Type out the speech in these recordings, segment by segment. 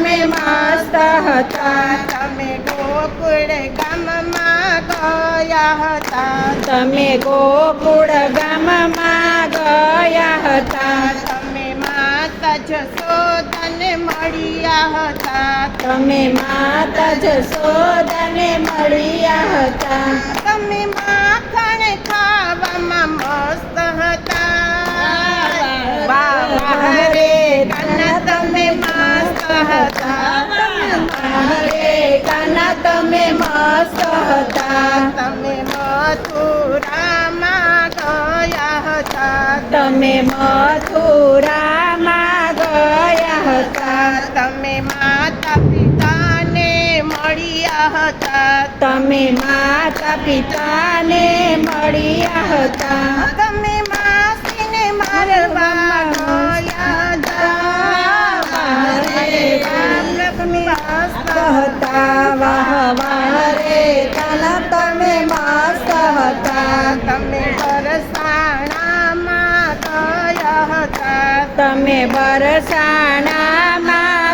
તમે મસ્ત હતા. તમે ગોકુળ ગામમાં ગયા હતા. તમે ગોકુળ ગામમાં ગયા હતા. તમે માતા જશોદાને મળ્યા હતા. તમે માતા જશોદાને મળ્યા હતા. તમે માખણ ખાવામાં મસ્ત હતા. વાહ વાહ રે કાના તમે મસ્ત હતા. રે કાના તમે મસ્ત હતા. તમે મથુરામાં ગયા હતા. તમે મથુરામાં ગયા હતા. તમે માતા પિતાને મળ્યા હતા. તમે માતા પિતાને મળ્યા હતા. તમે માસીને મારવા ગયા હતા. હતા વાહ વાહ રે કાના તમે મસ્ત હતા. તમે વરસાણામાં ગયા હતા. તમે બરસાણામાં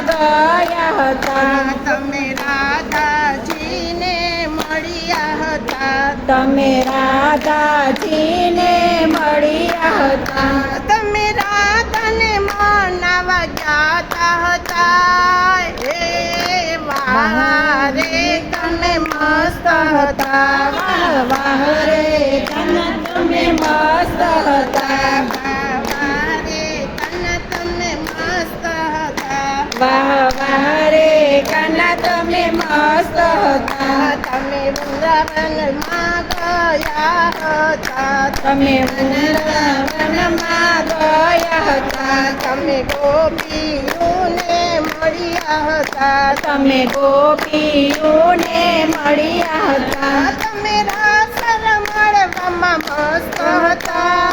ગયા હતા. તમે રાધાજીને મળ્યા હતા. તમે રાધાજીને મળ્યા હતા. તમે રાધાને મનાવા ગયા હતા. હે વાહ રે તમે મસ્ત હતા. વાહ વાહ રે કાના તમે મસ્ત હતા. વાહ રે કાના તમે મસ્ત હતા. વાહ વાહ રે કાના તમે મસ્ત હતા. તમે વૃંદાવનમાં ગયા હતા. તમે વૃંદાવનમાં ગયા હતા. તમે ગોપીઓને મળ્યા હતા. તમે ગોપીઓને મળ્યા હતા. તમે રાસ રમવામાં મસ્ત હતા.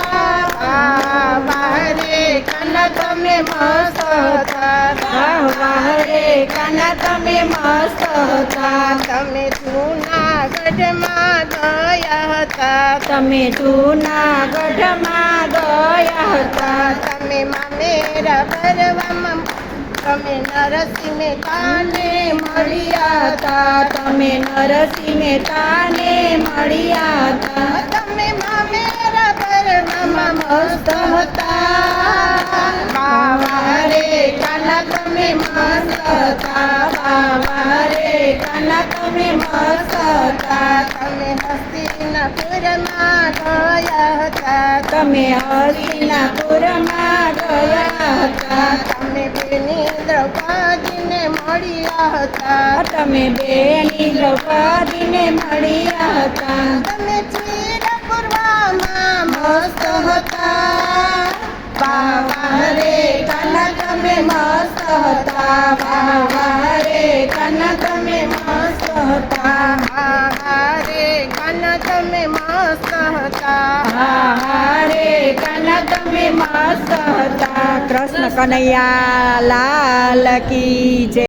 વાહ રે કાના તમે મસ્ત હતા. વાહ વાહ રે કાના તમે મસ્ત હતા. તમે જૂનાગઢમાં ગયા હતા. તમે જૂનાગઢમાં ગયા હતા. તમે મામેરા ભરવામાં તમે નરસિંહ મહેતાને મળ્યા હતા. તમે નરસિંહ મહેતાને મળ્યા હતા. તમે મામેરા ભરવામાં મસ્ત હતા. વાહ વાહ રે કાના તમે મસ્ત હતા. વાહ વાહ રે કાના તમે મસ્ત હતા. તમે હસ્તિનાપુરમાં ગયા હતા. તમે હસ્તિનાપુરમાં ગયા હતા. તમે બેની દ્રૌપદીને મળ્યા હતા. તમે બેની દ્રૌપદીને મળ્યા હતા. તમે ચિરપુરમાં મસ્ત હતા. વાહ વાહ રે કાના તમે મસ્ત હતા. વાહ વાહ રે કાના તમે મસ્ત હતા. રે કાના તમે મસ્ત હતા. હા હા રે કાના તમે મસ્ત હતા. કૃષ્ણ કનૈયા લાલ કી જય.